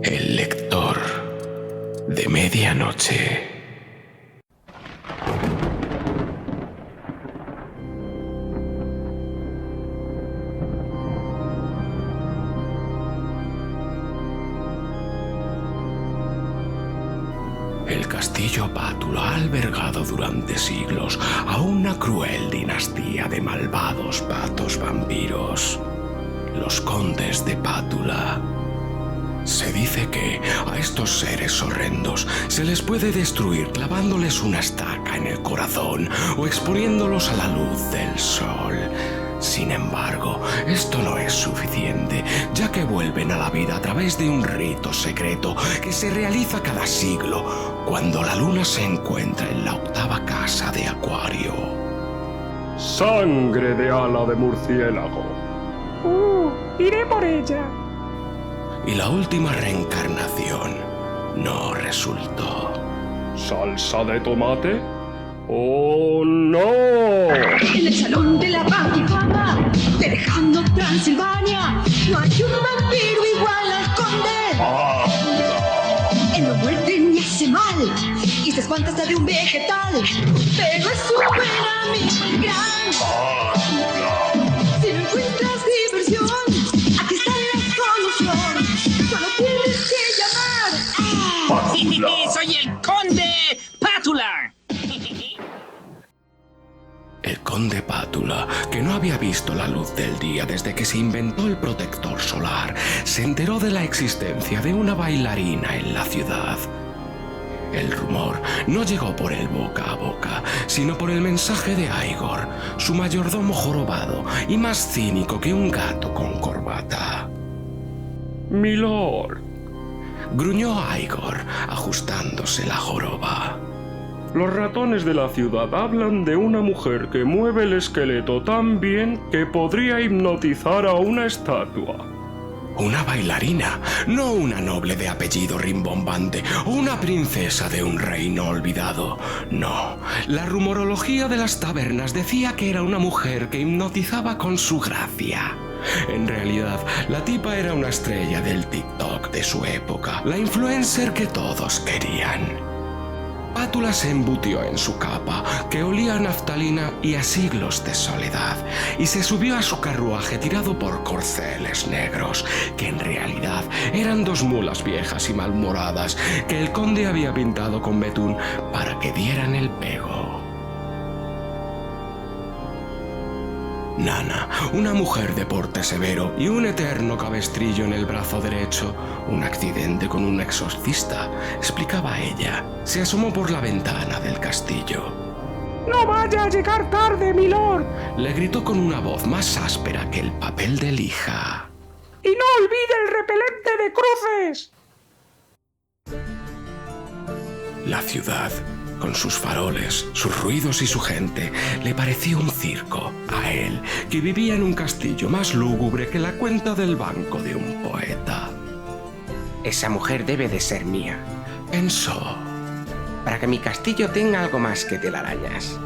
El lector de medianoche. El castillo Pátula ha albergado durante siglos a una cruel dinastía de malvados patos vampiros, los condes de Pátula. Se dice que a estos seres horrendos se les puede destruir clavándoles una estaca en el corazón o exponiéndolos a la luz del sol. Sin embargo, esto no es suficiente, ya que vuelven a la vida a través de un rito secreto que se realiza cada siglo, cuando la luna se encuentra en la octava casa de Acuario. Sangre de ala de murciélago. Iré por ella. Y la última reencarnación no resultó. ¿Salsa de tomate? ¡Oh, no! En el salón de la Batifama, de Lejano Transilvania, no hay un vampiro igual al conde. Él no muerde ni hace mal, y se espanta hasta de un vegetal, pero es un buen amigo y gran. Si no encuentras diversión, aquí está la solución. Solo tienes que llamar. ¡Soy el conde Pátula! El conde Pátula, que no había visto la luz del día desde que se inventó el protector solar, se enteró de la existencia de una bailarina en la ciudad. El rumor no llegó por el boca a boca, sino por el mensaje de Igor, su mayordomo jorobado y más cínico que un gato con corbata. Milord, Gruñó Igor, ajustándose la joroba. los ratones de la ciudad hablan de una mujer que mueve el esqueleto tan bien que podría hipnotizar a una estatua. Una bailarina, no una noble de apellido rimbombante o una princesa de un reino olvidado. No, la rumorología de las tabernas decía que era una mujer que hipnotizaba con su gracia. En realidad, la tipa era una estrella del TikTok de su época, la influencer que todos querían. Pátula se embutió en su capa, que olía a naftalina y a siglos de soledad, y se subió a su carruaje tirado por corceles negros, que en realidad eran dos mulas viejas y malmoradas que el conde había pintado con betún para que dieran el pego. Nana, una mujer de porte severo y un eterno cabestrillo en el brazo derecho, un accidente con un exorcista, explicaba ella. Se asomó por la ventana del castillo. ¡No vaya a llegar tarde, milord! Le gritó con una voz más áspera que el papel de lija. ¡Y no olvide el repelente de cruces! La ciudad, con sus faroles, sus ruidos y su gente, le parecía un circo a él, que vivía en un castillo más lúgubre que la cuenta del banco de un poeta. Esa mujer debe de ser mía, Pensó. para que mi castillo tenga algo más que telarañas.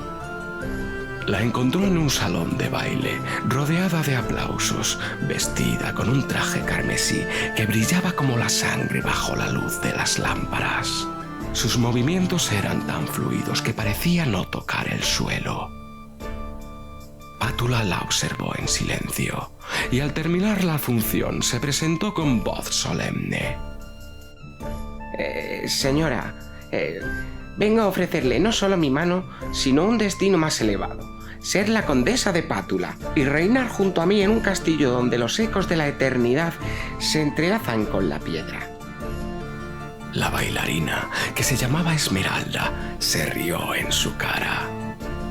La encontró en un salón de baile, rodeada de aplausos, vestida con un traje carmesí que brillaba como la sangre bajo la luz de las lámparas. Sus movimientos eran tan fluidos que parecía no tocar el suelo. Pátula la observó en silencio y al terminar la función se presentó con voz solemne. Señora, vengo a ofrecerle no solo mi mano, sino un destino más elevado. Ser la condesa de Pátula y reinar junto a mí en un castillo donde los ecos de la eternidad se entrelazan con la piedra. La bailarina, que se llamaba Esmeralda, se rió en su cara.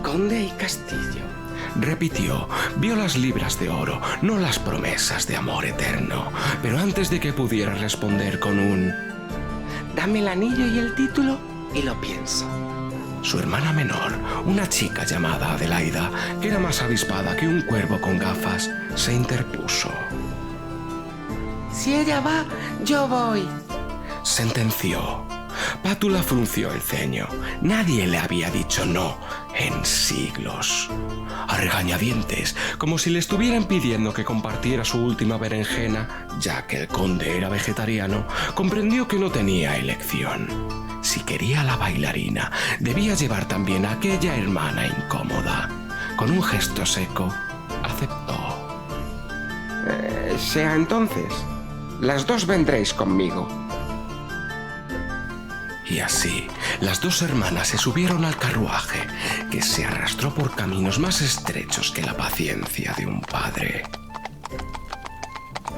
Conde y castillo. Repitió, vio las libras de oro, no las promesas de amor eterno, pero antes de que pudiera responder con un Dame el anillo y el título y lo pienso. Su hermana menor, una chica llamada Adelaida, que era más avispada que un cuervo con gafas, se interpuso. Si ella va, yo voy, sentenció. Pátula frunció el ceño. Nadie le había dicho no en siglos. A regañadientes, como si le estuvieran pidiendo que compartiera su última berenjena, ya que el conde era vegetariano, comprendió que no tenía elección. Si quería a la bailarina, debía llevar también a aquella hermana incómoda. Con un gesto seco, aceptó. Sea entonces, las dos vendréis conmigo. Y así, las dos hermanas se subieron al carruaje, que se arrastró por caminos más estrechos que la paciencia de un padre.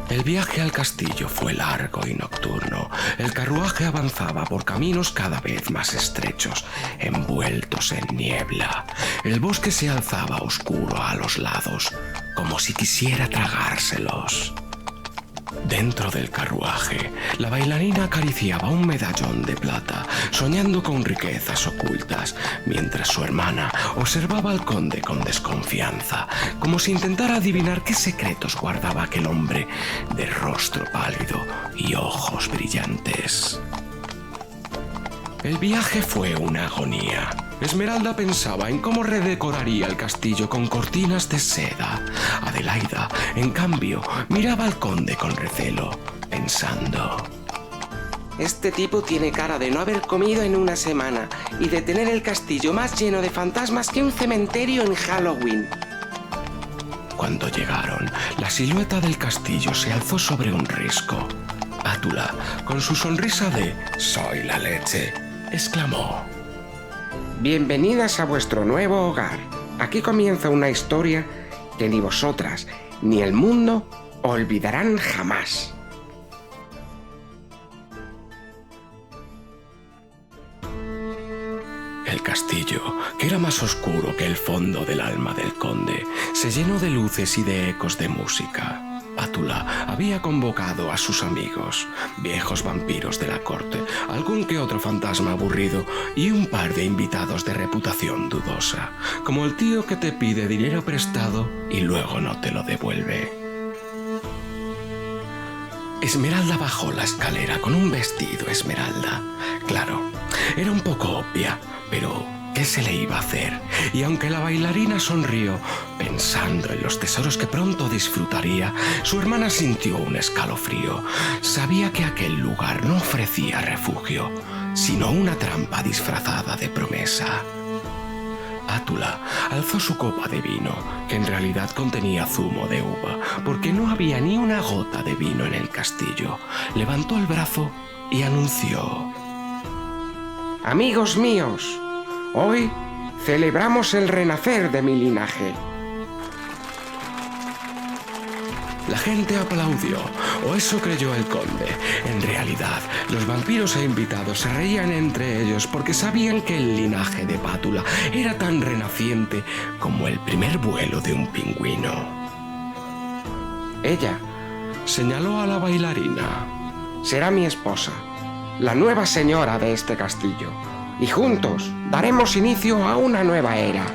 El viaje al castillo fue largo y nocturno. El carruaje avanzaba por caminos cada vez más estrechos, envueltos en niebla. El bosque se alzaba oscuro a los lados, como si quisiera tragárselos. Dentro del carruaje, la bailarina acariciaba un medallón de plata, soñando con riquezas ocultas, mientras su hermana observaba al conde con desconfianza, como si intentara adivinar qué secretos guardaba aquel hombre de rostro pálido y ojos brillantes. El viaje fue una agonía. Esmeralda pensaba en cómo redecoraría el castillo con cortinas de seda. Adelaida, en cambio, miraba al conde con recelo, pensando: este tipo tiene cara de no haber comido en una semana y de tener el castillo más lleno de fantasmas que un cementerio en Halloween. Cuando llegaron, la silueta del castillo se alzó sobre un risco. Pátula, con su sonrisa de «soy la leche», exclamó: bienvenidas a vuestro nuevo hogar. Aquí comienza una historia que ni vosotras ni el mundo olvidarán jamás. El castillo, que era más oscuro que el fondo del alma del conde, se llenó de luces y de ecos de música. Pátula había convocado a sus amigos, viejos vampiros de la corte, algún que otro fantasma aburrido y un par de invitados de reputación dudosa, como el tío que te pide dinero prestado y luego no te lo devuelve. Esmeralda bajó la escalera con un vestido esmeralda. Claro, era un poco obvia, pero ¿qué se le iba a hacer? Y aunque la bailarina sonrió, pensando en los tesoros que pronto disfrutaría, su hermana sintió un escalofrío. Sabía que aquel lugar no ofrecía refugio, sino una trampa disfrazada de promesa. Pátula alzó su copa de vino, que en realidad contenía zumo de uva, porque no había ni una gota de vino en el castillo. Levantó el brazo y anunció: amigos míos, hoy celebramos el renacer de mi linaje. La gente aplaudió, o eso creyó el conde. En realidad, los vampiros e invitados se reían entre ellos porque sabían que el linaje de Pátula era tan renaciente como el primer vuelo de un pingüino. Ella Señaló a la bailarina. será mi esposa, la nueva señora de este castillo, y juntos daremos inicio a una nueva era.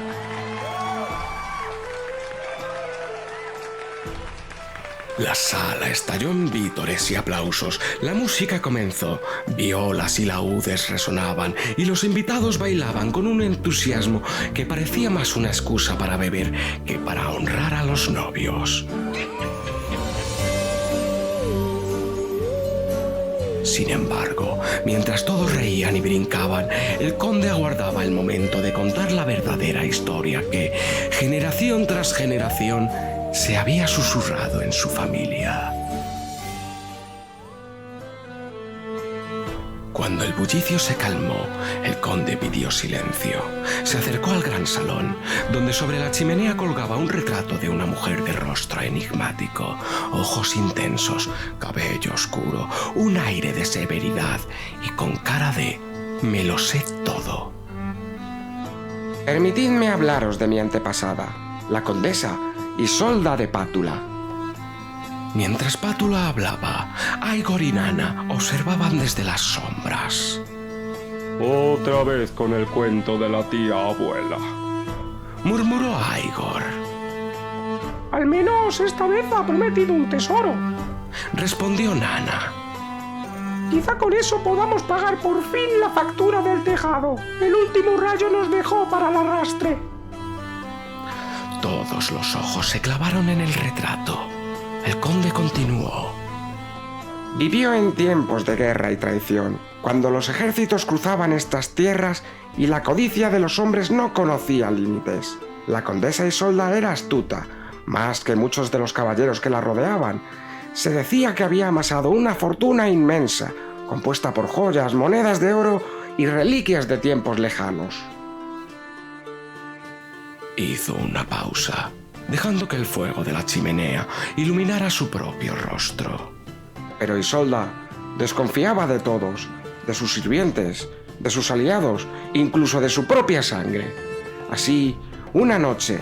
La sala estalló en vítores y aplausos. La música comenzó. Violas y laúdes resonaban y los invitados bailaban con un entusiasmo que parecía más una excusa para beber que para honrar a los novios. Sin embargo, mientras todos reían y brincaban, el conde aguardaba el momento de contar la verdadera historia que, generación tras generación, se había susurrado en su familia. Cuando el bullicio se calmó, el conde pidió silencio. Se acercó al gran salón, donde sobre la chimenea colgaba un retrato de una mujer de rostro enigmático, ojos intensos, cabello oscuro, un aire de severidad y con cara de «me lo sé todo». Permitidme hablaros de mi antepasada, la condesa Isolda de Pátula. Mientras Pátula hablaba, Igor y Nana observaban desde las sombras. Otra vez con el cuento de la tía abuela, murmuró Igor. Al menos esta vez ha prometido un tesoro. Respondió Nana. Quizá con eso podamos pagar por fin la factura del tejado. El último rayo nos dejó para el arrastre. Todos los ojos se clavaron en el retrato. El conde continuó. Vivió en tiempos de guerra y traición, cuando los ejércitos cruzaban estas tierras y la codicia de los hombres no conocía límites. La condesa Isolda era astuta, más que muchos de los caballeros que la rodeaban. Se decía que había amasado una fortuna inmensa, compuesta por joyas, monedas de oro y reliquias de tiempos lejanos. Hizo una pausa, dejando que el fuego de la chimenea iluminara su propio rostro. Pero Isolda desconfiaba de todos, de sus sirvientes, de sus aliados, incluso de su propia sangre. Así, una noche,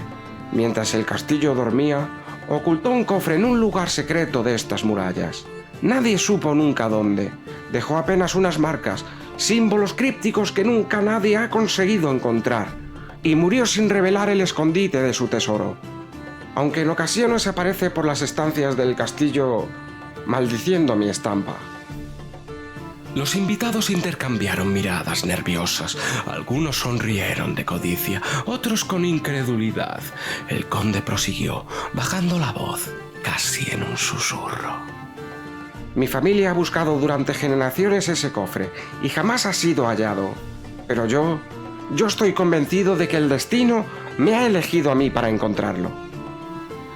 mientras el castillo dormía, ocultó un cofre en un lugar secreto de estas murallas. Nadie supo nunca dónde. Dejó apenas unas marcas, símbolos crípticos que nunca nadie ha conseguido encontrar, y murió sin revelar el escondite de su tesoro. Aunque en ocasiones aparece por las estancias del castillo maldiciendo mi estampa. Los invitados intercambiaron miradas nerviosas. Algunos sonrieron de codicia, otros con incredulidad. El conde prosiguió, bajando la voz, casi en un susurro. Mi familia ha buscado durante generaciones ese cofre y jamás ha sido hallado. Pero yo estoy convencido de que el destino me ha elegido a mí para encontrarlo.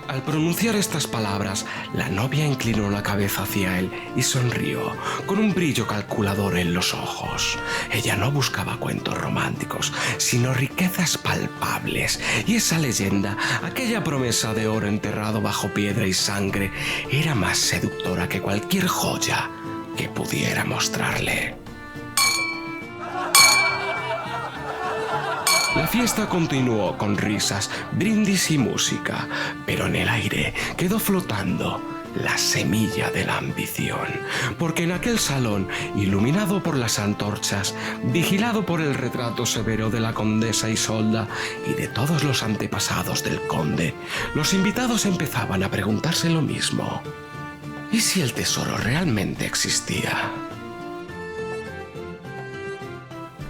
Al pronunciar estas palabras, la novia inclinó la cabeza hacia él y sonrió, con un brillo calculador en los ojos. Ella no buscaba cuentos románticos, sino riquezas palpables, y esa leyenda, aquella promesa de oro enterrado bajo piedra y sangre, era más seductora que cualquier joya que pudiera mostrarle. La fiesta continuó con risas, brindis y música, pero en el aire quedó flotando la semilla de la ambición, porque en aquel salón, iluminado por las antorchas, vigilado por el retrato severo de la condesa Isolda y de todos los antepasados del conde, los invitados empezaban a preguntarse lo mismo. ¿Y si el tesoro realmente existía?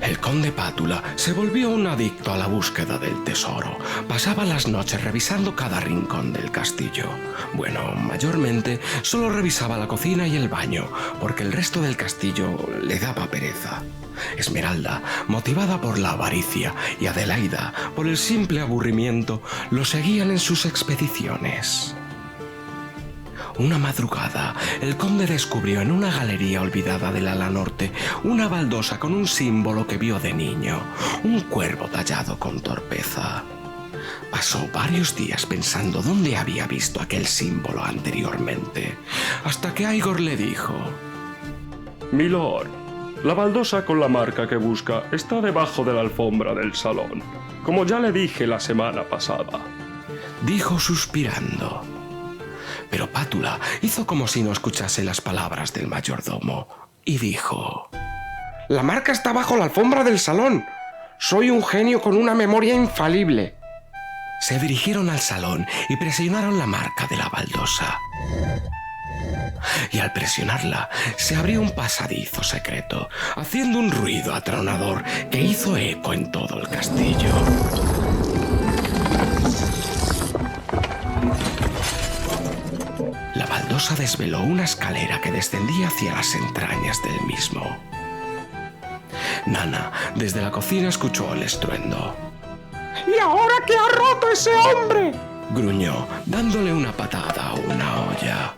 El conde Pátula se volvió un adicto a la búsqueda del tesoro. Pasaba las noches revisando cada rincón del castillo. Bueno, mayormente solo revisaba la cocina y el baño, porque el resto del castillo le daba pereza. Esmeralda, motivada por la avaricia, y Adelaida, por el simple aburrimiento, lo seguían en sus expediciones. Una madrugada, el conde descubrió en una galería olvidada del ala norte una baldosa con un símbolo que vio de niño, un cuervo tallado con torpeza. Pasó varios días pensando dónde había visto aquel símbolo anteriormente, hasta que Igor le dijo: Milord, la baldosa con la marca que busca está debajo de la alfombra del salón, como ya le dije la semana pasada. Dijo suspirando. Pero Pátula hizo como si no escuchase las palabras del mayordomo y dijo: La marca está bajo la alfombra del salón. Soy un genio con una memoria infalible. Se dirigieron al salón y presionaron la marca de la baldosa. Y al presionarla, se abrió un pasadizo secreto, haciendo un ruido atronador que hizo eco en todo el castillo. La baldosa desveló una escalera que descendía hacia las entrañas del mismo. Nana, desde la cocina, escuchó el estruendo. ¿Y ahora qué ha roto ese hombre? Gruñó, dándole una patada a una olla.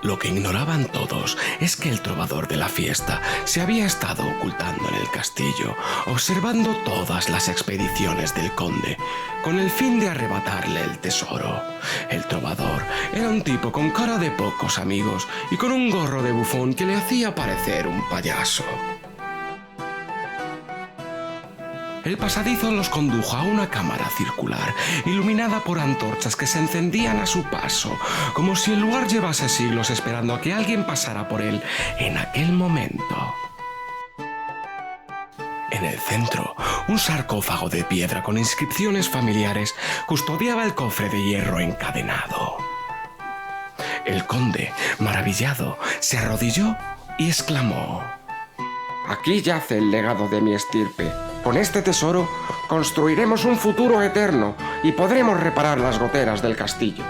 Lo que ignoraban todos es que el trovador de la fiesta se había estado ocultando en el castillo, observando todas las expediciones del conde, con el fin de arrebatarle el tesoro. El trovador era un tipo con cara de pocos amigos y con un gorro de bufón que le hacía parecer un payaso. El pasadizo los condujo a una cámara circular, iluminada por antorchas que se encendían a su paso, como si el lugar llevase siglos esperando a que alguien pasara por él en aquel momento. En el centro, un sarcófago de piedra con inscripciones familiares custodiaba el cofre de hierro encadenado. El conde, maravillado, se arrodilló y exclamó: Aquí yace el legado de mi estirpe. Con este tesoro construiremos un futuro eterno y podremos reparar las goteras del castillo.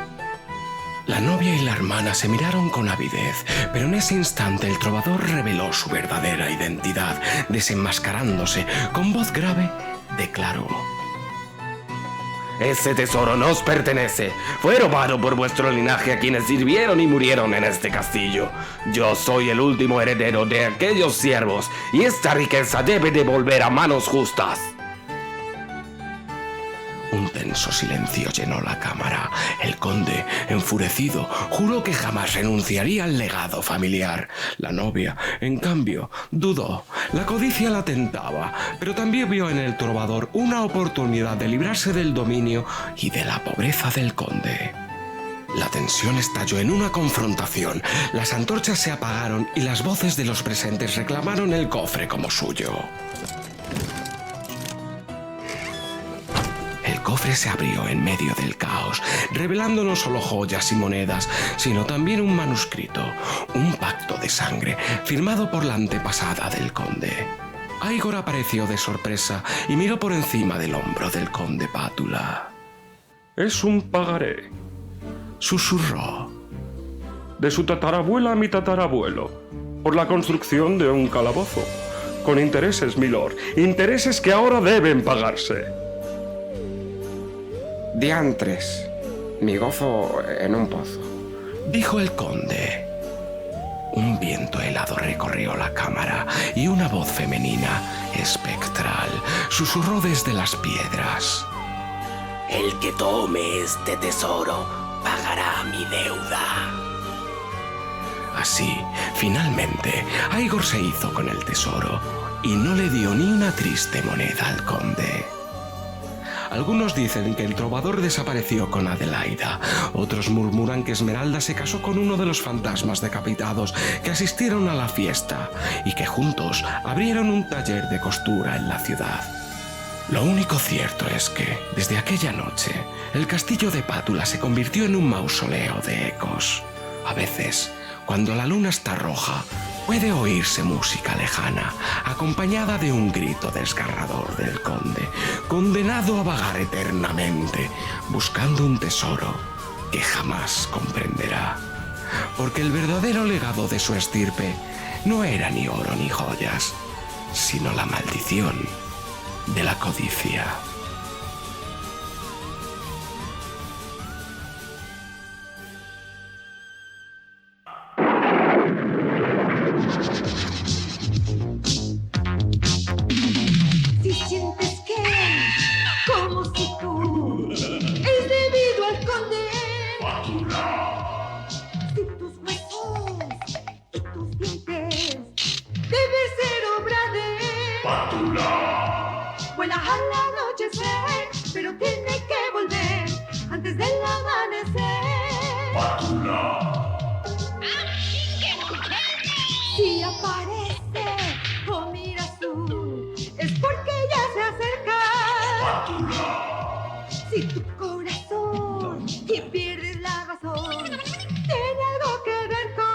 La novia y la hermana se miraron con avidez, pero en ese instante el trovador reveló su verdadera identidad. Desenmascarándose, con voz grave, declaró: Ese tesoro nos pertenece. Fue robado por vuestro linaje a quienes sirvieron y murieron en este castillo. Yo soy el último heredero de aquellos siervos y esta riqueza debe de volver a manos justas. Un tenso silencio llenó la cámara. El conde, enfurecido, juró que jamás renunciaría al legado familiar. La novia, en cambio, dudó. La codicia la tentaba, pero también vio en el trovador una oportunidad de librarse del dominio y de la pobreza del conde. La tensión estalló en una confrontación. Las antorchas se apagaron y las voces de los presentes reclamaron el cofre como suyo. El cofre se abrió en medio del caos, revelando no solo joyas y monedas, sino también un manuscrito, un pacto de sangre, firmado por la antepasada del conde. Aigor apareció de sorpresa y miró por encima del hombro del conde Pátula. Es un pagaré. Susurró. De su tatarabuela a mi tatarabuelo, por la construcción de un calabozo. Con intereses, milord. Intereses que ahora deben pagarse. Diantres, mi gozo en un pozo. Dijo el conde. Un viento helado recorrió la cámara y una voz femenina, espectral, susurró desde las piedras: El que tome este tesoro pagará mi deuda. Así, finalmente, Aigor se hizo con el tesoro y no le dio ni una triste moneda al conde. Algunos dicen que el trovador desapareció con Adelaida. Otros murmuran que Esmeralda se casó con uno de los fantasmas decapitados que asistieron a la fiesta y que juntos abrieron un taller de costura en la ciudad. Lo único cierto es que, desde aquella noche, el castillo de Pátula se convirtió en un mausoleo de ecos. A veces, cuando la luna está roja, puede oírse música lejana, acompañada de un grito desgarrador del conde, condenado a vagar eternamente, buscando un tesoro que jamás comprenderá. Porque el verdadero legado de su estirpe no era ni oro ni joyas, sino la maldición de la codicia. Si sientes que, como si tú, es debido al conde. Si tus huesos y tus dientes deben ser obra de vuela al anochecer, pero tiene que volver antes del amanecer. Si aparece o mira azul, es porque ya se acerca. Si tu corazón y pierdes la razón, tiene algo que ver con